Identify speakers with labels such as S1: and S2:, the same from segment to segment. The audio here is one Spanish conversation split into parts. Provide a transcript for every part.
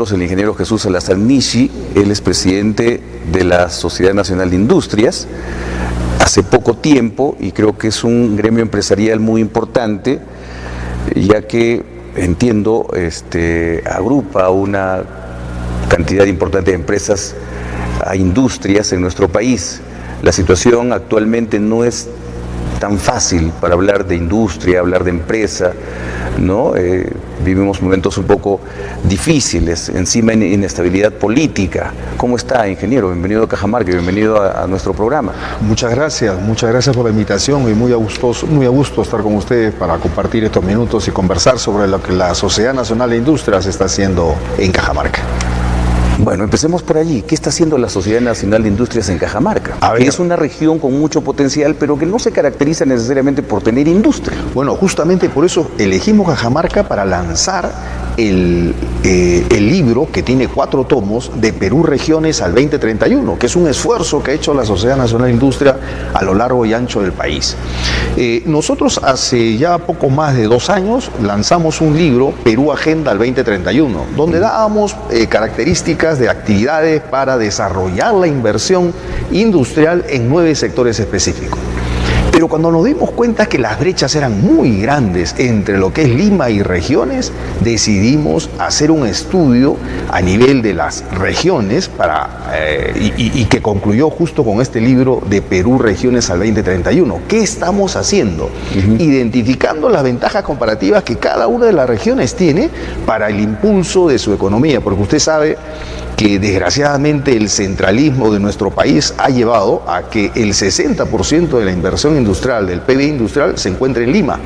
S1: El ingeniero Jesús Salazar Nishi, él es presidente de la Sociedad Nacional de Industrias hace poco tiempo y creo que es un gremio empresarial muy importante, ya que entiendo agrupa una cantidad importante de empresas a industrias en nuestro país. La situación actualmente no es tan fácil para hablar de industria, hablar de empresa, ¿no? Vivimos momentos un poco difíciles, encima inestabilidad política. ¿Cómo está, ingeniero? Bienvenido a Cajamarca, bienvenido a nuestro programa.
S2: Muchas gracias por la invitación y muy a gusto estar con ustedes para compartir estos minutos y conversar sobre lo que la Sociedad Nacional de Industrias está haciendo en Cajamarca.
S1: Bueno, empecemos por allí. ¿Qué está haciendo la Sociedad Nacional de Industrias en Cajamarca? Que es una región con mucho potencial, pero que no se caracteriza necesariamente por tener industria.
S2: Bueno, justamente por eso elegimos Cajamarca para lanzar el libro que tiene 4 tomos de Perú Regiones al 2031, que es un esfuerzo que ha hecho la Sociedad Nacional de Industria a lo largo y ancho del país. Nosotros hace ya poco más de 2 años lanzamos un libro, Perú Agenda al 2031, donde dábamos características de actividades para desarrollar la inversión industrial en 9 sectores específicos. Pero cuando nos dimos cuenta que las brechas eran muy grandes entre lo que es Lima y regiones, decidimos hacer un estudio a nivel de las regiones y que concluyó justo con este libro de Perú Regiones al 2031. ¿Qué estamos haciendo? Identificando las ventajas comparativas que cada una de las regiones tiene para el impulso de su economía, porque usted sabe que desgraciadamente el centralismo de nuestro país ha llevado a que el 60% de la inversión industrial, del PIB industrial, se encuentre en Lima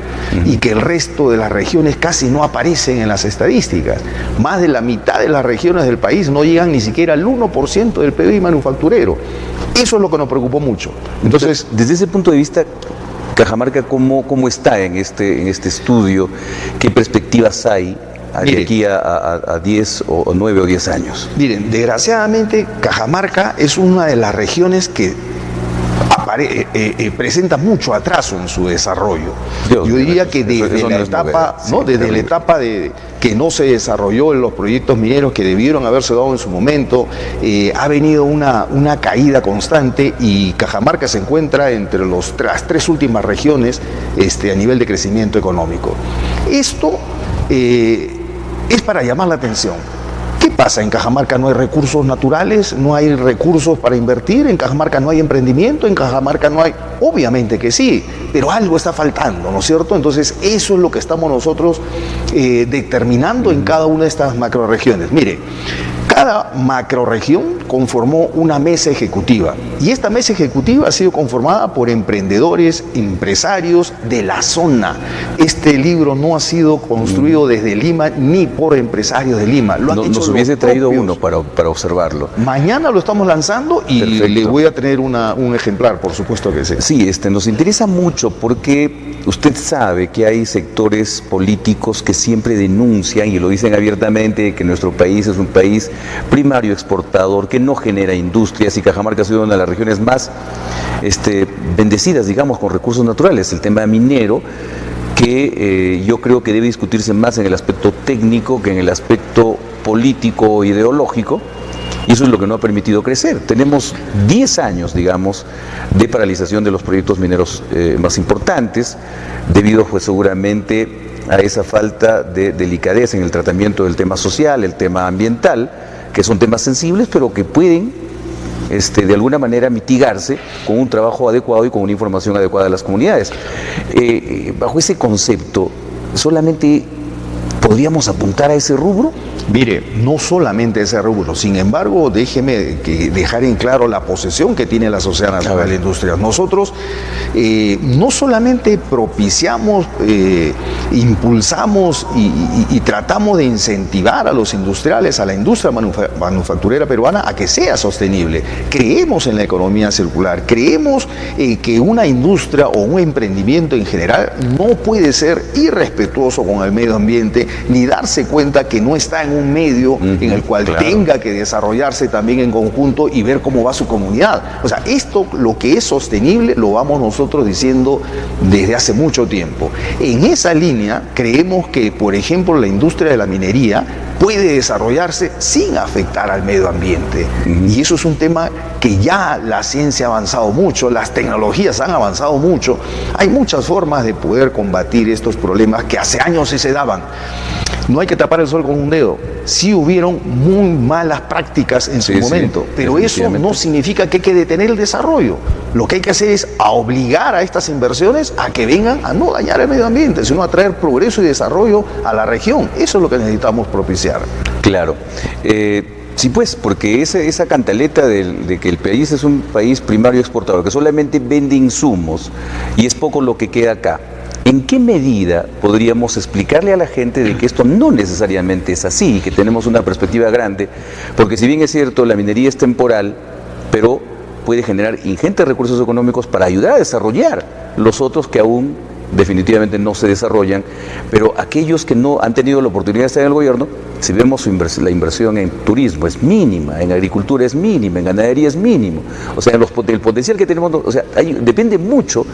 S2: y que el resto de las regiones casi no aparecen en las estadísticas. Más de la mitad de las regiones del país no llegan ni siquiera al 1% del PIB manufacturero. Eso es lo que nos preocupó mucho.
S1: Entonces, desde ese punto de vista, Cajamarca, ¿cómo está en este estudio? ¿Qué perspectivas hay de aquí a 10 o 9 o 10 años?
S2: Miren, desgraciadamente Cajamarca es una de las regiones que presenta mucho atraso en su desarrollo. Yo diría que desde la etapa de que no se desarrolló en los proyectos mineros que debieron haberse dado en su momento, ha venido una caída constante y Cajamarca se encuentra entre las 3 últimas regiones a nivel de crecimiento económico. Esto es para llamar la atención. ¿Qué pasa? En Cajamarca no hay recursos naturales, no hay recursos para invertir, en Cajamarca no hay emprendimiento, en Cajamarca no hay... Obviamente que sí, pero algo está faltando, ¿no es cierto? Entonces eso es lo que estamos nosotros determinando en cada una de estas macroregiones. Mire, cada macroregión conformó una mesa ejecutiva y esta mesa ejecutiva ha sido conformada por emprendedores, empresarios de la zona. Este libro no ha sido construido desde Lima ni por empresarios de Lima. Lo han hecho
S1: nos hubiese traído uno para observarlo.
S2: Mañana lo estamos lanzando y perfecto, le voy a tener un ejemplar, por supuesto que sí.
S1: Sí, nos interesa mucho porque usted sabe que hay sectores políticos que siempre denuncian y lo dicen abiertamente que nuestro país es un país primario exportador que no genera industrias y Cajamarca ha sido una de las regiones más bendecidas, digamos, con recursos naturales. El tema minero que yo creo que debe discutirse más en el aspecto técnico que en el aspecto político o ideológico. Y eso es lo que no ha permitido crecer. Tenemos 10 años, digamos, de paralización de los proyectos mineros más importantes, debido pues seguramente a esa falta de delicadeza en el tratamiento del tema social, el tema ambiental, que son temas sensibles, pero que pueden de alguna manera mitigarse con un trabajo adecuado y con una información adecuada a las comunidades. Bajo ese concepto, ¿solamente podríamos apuntar a ese rubro?
S2: Mire, no solamente ese rubro, sin embargo, déjeme dejar en claro la posesión que tiene la Sociedad Nacional de Industrias. Nosotros no solamente propiciamos, impulsamos y tratamos de incentivar a los industriales, a la industria manufacturera peruana a que sea sostenible. Creemos en la economía circular, creemos que una industria o un emprendimiento en general no puede ser irrespetuoso con el medio ambiente ni darse cuenta que no está en un medio en el cual tenga que desarrollarse también en conjunto y ver cómo va su comunidad. O sea, esto, lo que es sostenible, lo vamos nosotros diciendo desde hace mucho tiempo. En esa línea, creemos que, por ejemplo, la industria de la minería puede desarrollarse sin afectar al medio ambiente. Y eso es un tema que ya la ciencia ha avanzado mucho, las tecnologías han avanzado mucho. Hay muchas formas de poder combatir estos problemas que hace años sí se daban. No hay que tapar el sol con un dedo. Sí hubieron muy malas prácticas en su momento, pero eso no significa que hay que detener el desarrollo. Lo que hay que hacer es obligar a estas inversiones a que vengan a no dañar el medio ambiente, sino a traer progreso y desarrollo a la región. Eso es lo que necesitamos propiciar.
S1: Claro. Sí, pues, porque esa cantaleta de que el país es un país primario exportador, que solamente vende insumos y es poco lo que queda acá. ¿En qué medida podríamos explicarle a la gente de que esto no necesariamente es así, que tenemos una perspectiva grande? Porque si bien es cierto, la minería es temporal, pero puede generar ingentes recursos económicos para ayudar a desarrollar los otros que aún definitivamente no se desarrollan, pero aquellos que no han tenido la oportunidad de estar en el gobierno, si vemos la inversión en turismo es mínima, en agricultura es mínima, en ganadería es mínimo, o sea, el potencial que tenemos, o sea, depende mucho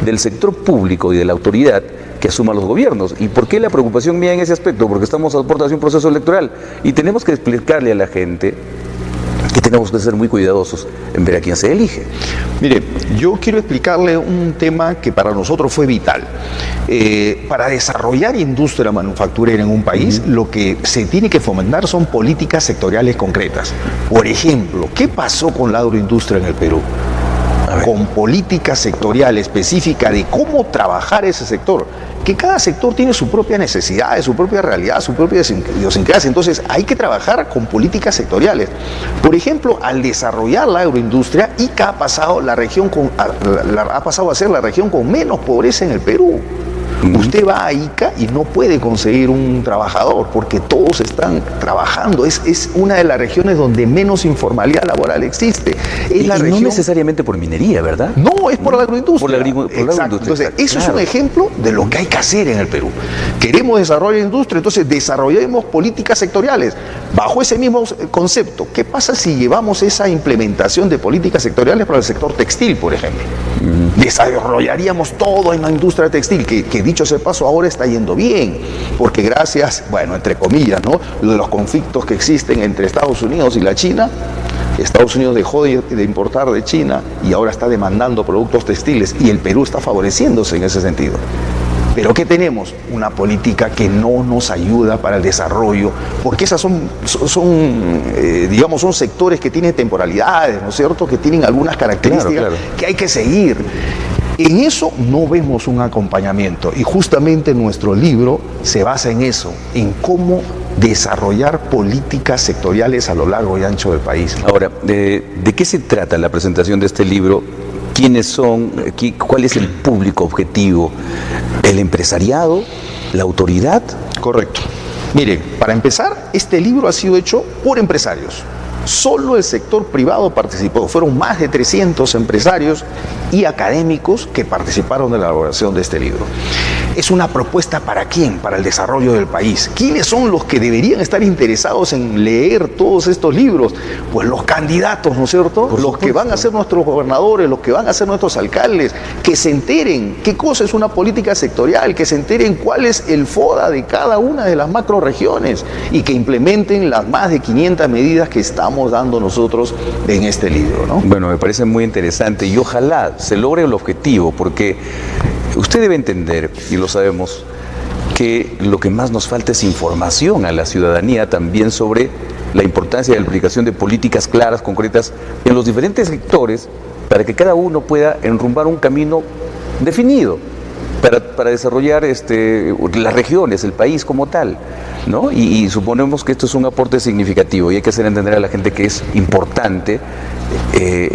S1: del sector público y de la autoridad que asuma los gobiernos. ¿Y por qué la preocupación mía en ese aspecto? Porque estamos a puertas de un proceso electoral y tenemos que explicarle a la gente que tenemos que ser muy cuidadosos en ver a quién se elige.
S2: Mire, yo quiero explicarle un tema que para nosotros fue vital. Para desarrollar industria manufacturera en un país, lo que se tiene que fomentar son políticas sectoriales concretas. Por ejemplo, ¿qué pasó con la agroindustria en el Perú? Con política sectorial específica de cómo trabajar ese sector, que cada sector tiene su propia necesidad, su propia realidad, su propia idiosincrasia. Entonces hay que trabajar con políticas sectoriales. Por ejemplo, al desarrollar la agroindustria, Ica ha pasado a ser la región con menos pobreza en el Perú. Usted va a Ica y no puede conseguir un trabajador porque todos están trabajando. Es una de las regiones donde menos informalidad laboral existe. Es la región...
S1: No necesariamente por minería, ¿verdad?
S2: No, es por la agroindustria.
S1: Por la agroindustria.
S2: Entonces, eso es un ejemplo de lo que hay que hacer en el Perú. Queremos desarrollar industria, entonces desarrollemos políticas sectoriales. Bajo ese mismo concepto, ¿qué pasa si llevamos esa implementación de políticas sectoriales para el sector textil, por ejemplo? Desarrollaríamos toda una industria textil que dicho sea paso ahora está yendo bien, porque gracias, bueno, entre comillas, ¿no?, lo de los conflictos que existen entre Estados Unidos y la China. Estados Unidos dejó de importar de China y ahora está demandando productos textiles y el Perú está favoreciéndose en ese sentido. Pero ¿qué tenemos? Una política que no nos ayuda para el desarrollo, porque esas son sectores que tienen temporalidades, ¿no es cierto?, que tienen algunas características que hay que seguir. En eso no vemos un acompañamiento y justamente nuestro libro se basa en eso, en cómo desarrollar políticas sectoriales a lo largo y ancho del país.
S1: Ahora, ¿de qué se trata la presentación de este libro? ¿Quiénes son? ¿Cuál es el público objetivo? ¿El empresariado? ¿La autoridad?
S2: Correcto. Mire, para empezar, este libro ha sido hecho por empresarios. Solo el sector privado participó. Fueron más de 300 empresarios y académicos que participaron en la elaboración de este libro. Es una propuesta ¿para quién? Para el desarrollo del país. ¿Quiénes son los que deberían estar interesados en leer todos estos libros? Pues los candidatos, ¿no es cierto? Los que van a ser nuestros gobernadores, los que van a ser nuestros alcaldes, que se enteren qué cosa es una política sectorial, que se enteren cuál es el FODA de cada una de las macroregiones y que implementen las más de 500 medidas que estamos dando nosotros en este libro, ¿no?
S1: Bueno, me parece muy interesante y ojalá se logre el objetivo, porque usted debe entender, y lo sabemos, que lo que más nos falta es información a la ciudadanía también sobre la importancia de la aplicación de políticas claras, concretas, en los diferentes sectores, para que cada uno pueda enrumbar un camino definido para desarrollar las regiones, el país como tal, ¿no? Y suponemos que esto es un aporte significativo y hay que hacer entender a la gente que es importante,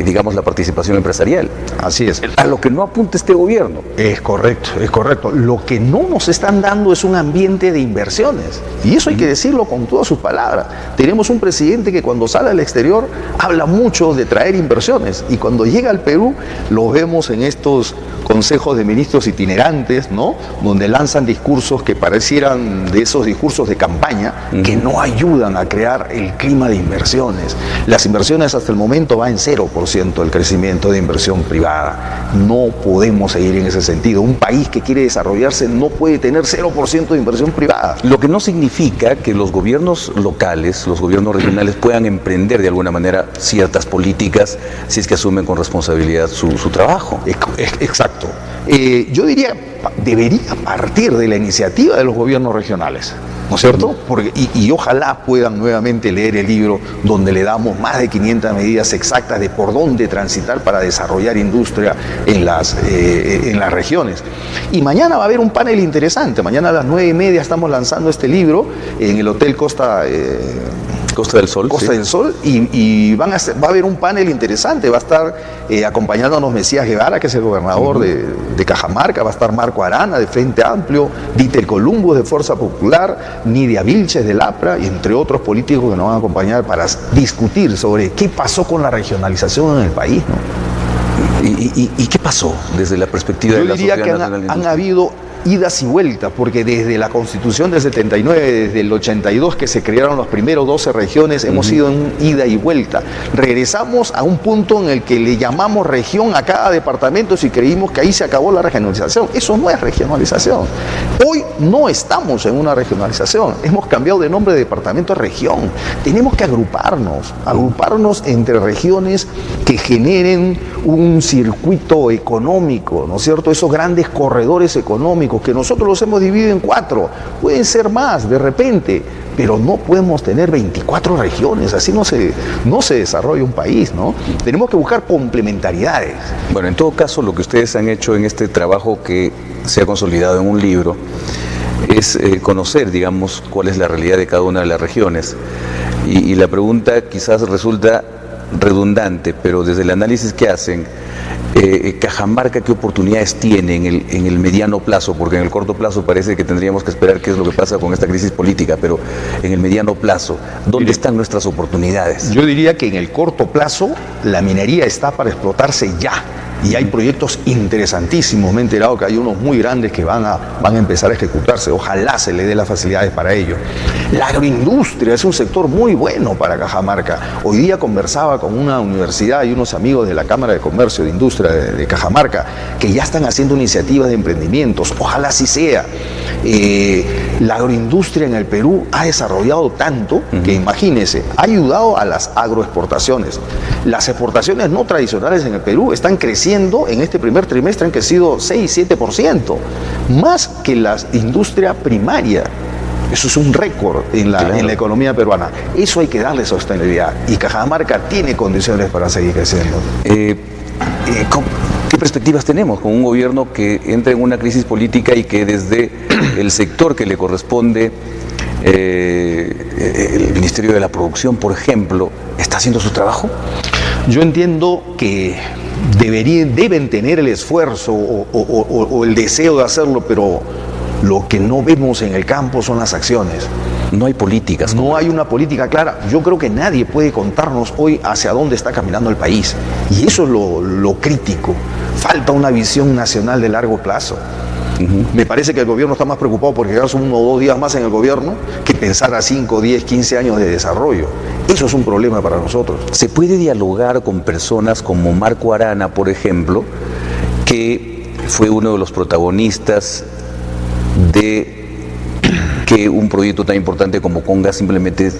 S1: digamos, la participación empresarial.
S2: Así es.
S1: A lo que no apunta este gobierno.
S2: Es correcto, es correcto. Lo que no nos están dando es un ambiente de inversiones. Y eso hay que decirlo con todas sus palabras. Tenemos un presidente que cuando sale al exterior habla mucho de traer inversiones. Y cuando llega al Perú, lo vemos en estos consejos de ministros itinerantes, ¿no?, donde lanzan discursos que parecieran de esos discursos de campaña, que no ayudan a crear el clima de inversiones. Las inversiones hasta el momento van en 0% del crecimiento de inversión privada. No podemos seguir en ese sentido. Un país que quiere desarrollarse no puede tener 0% de inversión privada.
S1: Lo que no significa que los gobiernos locales, los gobiernos regionales puedan emprender de alguna manera ciertas políticas si es que asumen con responsabilidad su trabajo.
S2: Exacto. Yo diría, debería partir de la iniciativa de los gobiernos regionales, ¿no es cierto? Porque, y ojalá puedan nuevamente leer el libro donde le damos más de 500 medidas exactas de por dónde transitar para desarrollar industria en las regiones. Y mañana va a haber un panel interesante. Mañana a las 9:30 estamos lanzando este libro en el Hotel Costa
S1: del Sol.
S2: Costa del Sol, y va a haber un panel interesante. Va a estar acompañándonos Mesías Guevara, que es el gobernador de Cajamarca, va a estar Marco Arana, de Frente Amplio, Dieter Columbus, de Fuerza Popular, Nidia Vilches, del APRA, y entre otros políticos que nos van a acompañar para discutir sobre qué pasó con la regionalización en el país, ¿no?
S1: ¿Y qué pasó desde la perspectiva de la Sociedad Nacional de Industria?
S2: Han habido idas y vueltas, porque desde la Constitución del 79, desde el 82 que se crearon los primeros 12 regiones, hemos ido en ida y vuelta. Regresamos a un punto en el que le llamamos región a cada departamento y creímos que ahí se acabó la regionalización. Eso no es regionalización. Hoy no estamos en una regionalización, hemos cambiado de nombre de departamento a región. Tenemos que agruparnos entre regiones que generen un circuito económico, ¿no es cierto? Esos grandes corredores económicos que nosotros los hemos dividido en 4, pueden ser más de repente, pero no podemos tener 24 regiones, así no se desarrolla un país, ¿no? Tenemos que buscar complementariedades.
S1: Bueno, en todo caso, lo que ustedes han hecho en este trabajo que se ha consolidado en un libro es conocer, digamos, cuál es la realidad de cada una de las regiones. Y la pregunta quizás resulta redundante, pero desde el análisis que hacen, Cajamarca, ¿qué oportunidades tiene en el mediano plazo? Porque en el corto plazo parece que tendríamos que esperar qué es lo que pasa con esta crisis política, pero en el mediano plazo, ¿dónde están nuestras oportunidades?
S2: Yo diría que en el corto plazo la minería está para explotarse ya. Y hay proyectos interesantísimos. Me he enterado que hay unos muy grandes que van a empezar a ejecutarse. Ojalá se le dé las facilidades para ello. La agroindustria es un sector muy bueno para Cajamarca. Hoy día conversaba con una universidad y unos amigos de la Cámara de Comercio de Industria de Cajamarca que ya están haciendo iniciativas de emprendimientos. Ojalá así sea. La agroindustria en el Perú ha desarrollado tanto que, imagínense, ha ayudado a las agroexportaciones. Las exportaciones no tradicionales en el Perú están creciendo. En este primer trimestre han crecido 6-7%, más que la industria primaria. Eso es un récord en la economía peruana. Eso hay que darle sostenibilidad, y Cajamarca tiene condiciones para seguir creciendo.
S1: ¿Qué perspectivas tenemos con un gobierno que entra en una crisis política y que desde el sector que le corresponde, el Ministerio de la Producción, por ejemplo, está haciendo su trabajo?
S2: Yo entiendo que deben tener el esfuerzo o el deseo de hacerlo, pero lo que no vemos en el campo son las acciones.
S1: No hay políticas.
S2: No hay una política clara. Yo creo que nadie puede contarnos hoy hacia dónde está caminando el país. Y eso es lo crítico. Falta una visión nacional de largo plazo. Me parece que el gobierno está más preocupado por quedarse 1 o 2 días más en el gobierno que pensar a 5, 10, 15 años de desarrollo. Eso es un problema para nosotros.
S1: ¿Se puede dialogar con personas como Marco Arana, por ejemplo, que fue uno de los protagonistas de que un proyecto tan importante como Conga simplemente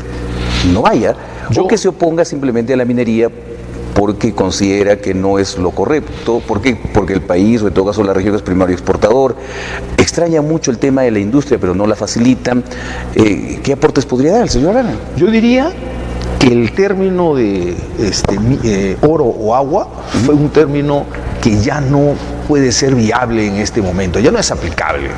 S1: no vaya, o que se oponga simplemente a la minería porque considera que no es lo correcto? Porque el país, o en todo caso la región, es primario exportador? Extraña mucho el tema de la industria, pero no la facilitan. ¿Qué aportes podría dar el señor Arana?
S2: Yo diría que el término de oro o agua fue un término que ya no puede ser viable en este momento, ya no es aplicable.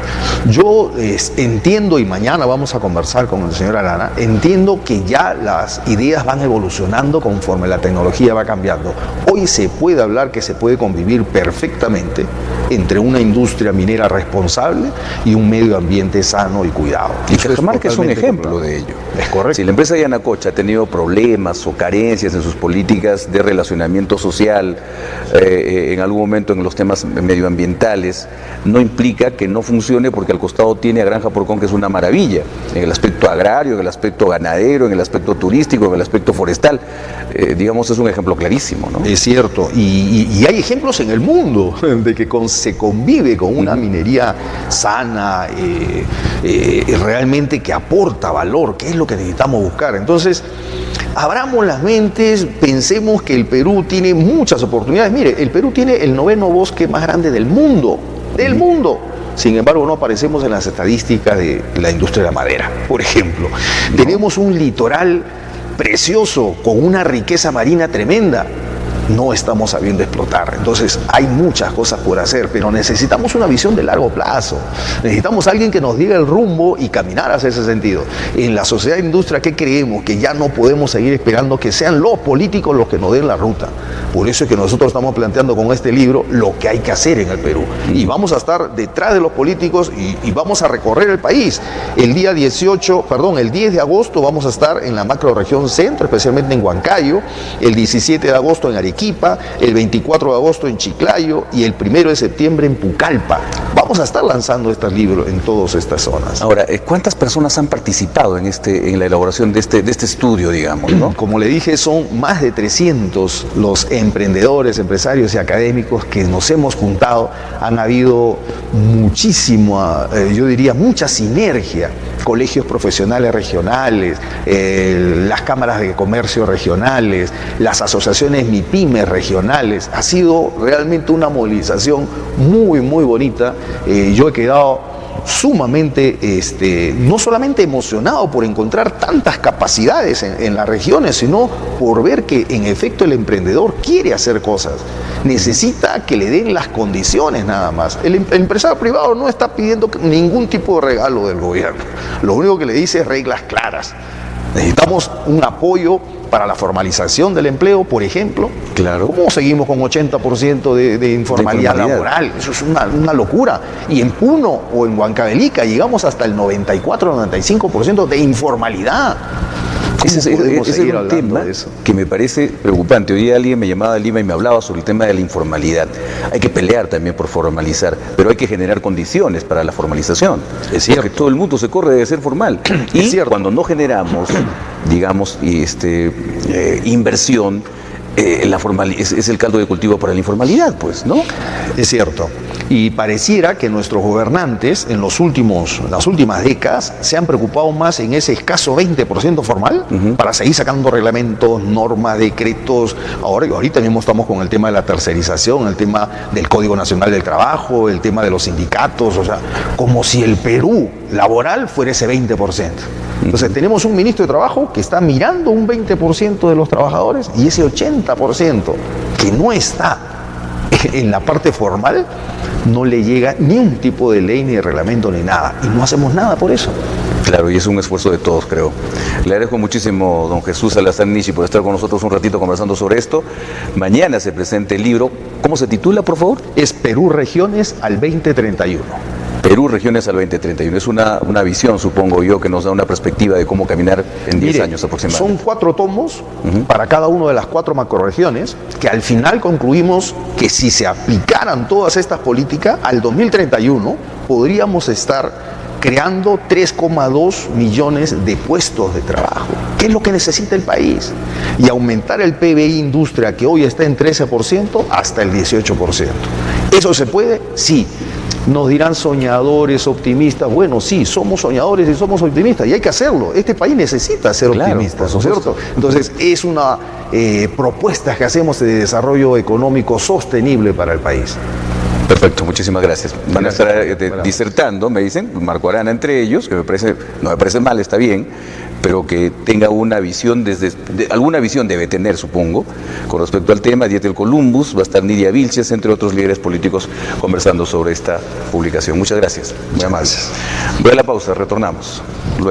S2: Yo entiendo, y mañana vamos a conversar con el señor Arana, entiendo que ya las ideas van evolucionando conforme la tecnología va cambiando. Hoy se puede hablar que se puede convivir perfectamente entre una industria minera responsable y un medio ambiente sano y cuidado.
S1: Y Cajamarca es un ejemplo de ello.
S2: Es correcto.
S1: Si la empresa Yanacocha ha tenido problemas o carencias en sus políticas de relacionamiento social, en algún momento en los temas medioambientales, no implica que no funcione porque al costado tiene a Granja Porcón, que es una maravilla, en el aspecto agrario, en el aspecto ganadero, en el aspecto turístico, en el aspecto forestal. Digamos, es un ejemplo clarísimo, ¿no?
S2: Es cierto, y hay ejemplos en el mundo de que se convive con una minería sana, realmente que aporta valor, que es lo que necesitamos buscar. Entonces, abramos las mentes, pensemos que el Perú tiene muchas oportunidades. Mire, el Perú tiene el 9º bosque más grande del mundo, Sin embargo, no aparecemos en las estadísticas de la industria de la madera, por ejemplo. Tenemos un litoral precioso, con una riqueza marina tremenda. No estamos sabiendo explotar. Entonces hay muchas cosas por hacer, pero necesitamos una visión de largo plazo. Necesitamos alguien que nos diga el rumbo y caminar hacia ese sentido. En la sociedad de industria, ¿qué creemos? Que ya no podemos seguir esperando que sean los políticos los que nos den la ruta. Por eso es que nosotros estamos planteando con este libro lo que hay que hacer en el Perú. Y vamos a estar detrás de los políticos y vamos a recorrer el país. El 10 de agosto vamos a estar en la macrorregión centro, especialmente en Huancayo. El 17 de agosto en Arequipa. El 24 de agosto en Chiclayo y el 1 de septiembre en Pucallpa. Vamos a estar lanzando este libro en todas estas zonas.
S1: Ahora, ¿cuántas personas han participado en la elaboración de este estudio, digamos, ¿no?
S2: Como le dije, son más de 300 los emprendedores, empresarios y académicos que nos hemos juntado. Han habido muchísima, yo diría, mucha sinergia. Colegios profesionales regionales, las cámaras de comercio regionales, las asociaciones MIPYME regionales. Ha sido realmente una movilización muy, muy bonita. Yo he quedado sumamente, no solamente emocionado por encontrar tantas capacidades en las regiones, sino por ver que en efecto el emprendedor quiere hacer cosas. Necesita que le den las condiciones nada más. El empresario privado no está pidiendo ningún tipo de regalo del gobierno. Lo único que le dice es reglas claras. Necesitamos un apoyo para la formalización del empleo, por ejemplo.
S1: Claro.
S2: ¿Cómo seguimos con 80% de informalidad laboral? Eso es una locura. Y en Puno o en Huancavelica llegamos hasta el 94-95% de informalidad.
S1: Ese es un tema que me parece preocupante. Hoy día alguien me llamaba de Lima y me hablaba sobre el tema de la informalidad. Hay que pelear también por formalizar, pero hay que generar condiciones para la formalización.
S2: Es cierto.
S1: Porque todo el mundo se corre de ser formal. Y cuando no generamos, digamos, inversión, es el caldo de cultivo para la informalidad, pues, ¿no?
S2: Es cierto. Y pareciera que nuestros gobernantes en las últimas décadas se han preocupado más en ese escaso 20% formal para seguir sacando reglamentos, normas, decretos. Ahorita mismo estamos con el tema de la tercerización, el tema del Código Nacional del Trabajo, el tema de los sindicatos, o sea, como si el Perú laboral fuera ese 20%. Entonces tenemos un ministro de Trabajo que está mirando un 20% de los trabajadores y ese 80% que no está en la parte formal no le llega ni un tipo de ley, ni de reglamento, ni nada. Y no hacemos nada por eso.
S1: Claro, y es un esfuerzo de todos, creo. Le agradezco muchísimo, don Jesús Salazar Nishi, por estar con nosotros un ratito conversando sobre esto. Mañana se presenta el libro. ¿Cómo se titula, por favor?
S2: Es Perú Regiones al 2031.
S1: Perú Regiones al 2031. Es una visión, supongo yo, que nos da una perspectiva de cómo caminar en 10 años aproximadamente.
S2: Son 4 tomos para cada una de las 4 macrorregiones, que al final concluimos que si se aplicaran todas estas políticas, al 2031 podríamos estar creando 3,2 millones de puestos de trabajo. ¿Qué es lo que necesita el país? Y aumentar el PBI industria, que hoy está en 13%, hasta el 18%. ¿Eso se puede? Sí. Nos dirán soñadores, optimistas. Bueno, sí, somos soñadores y somos optimistas y hay que hacerlo. Este país necesita ser optimista, ¿no es cierto? Entonces, es una propuesta que hacemos de desarrollo económico sostenible para el país.
S1: Perfecto, muchísimas gracias. Van a estar disertando, me dicen, Marco Arana entre ellos, que no me parece mal, está bien, pero que tenga una visión, alguna visión debe tener, supongo, con respecto al tema. Dietel Columbus, va a estar Nidia Vilches, entre otros líderes políticos, conversando sobre esta publicación. Muchas gracias. Muy amables. Voy a la pausa, retornamos luego.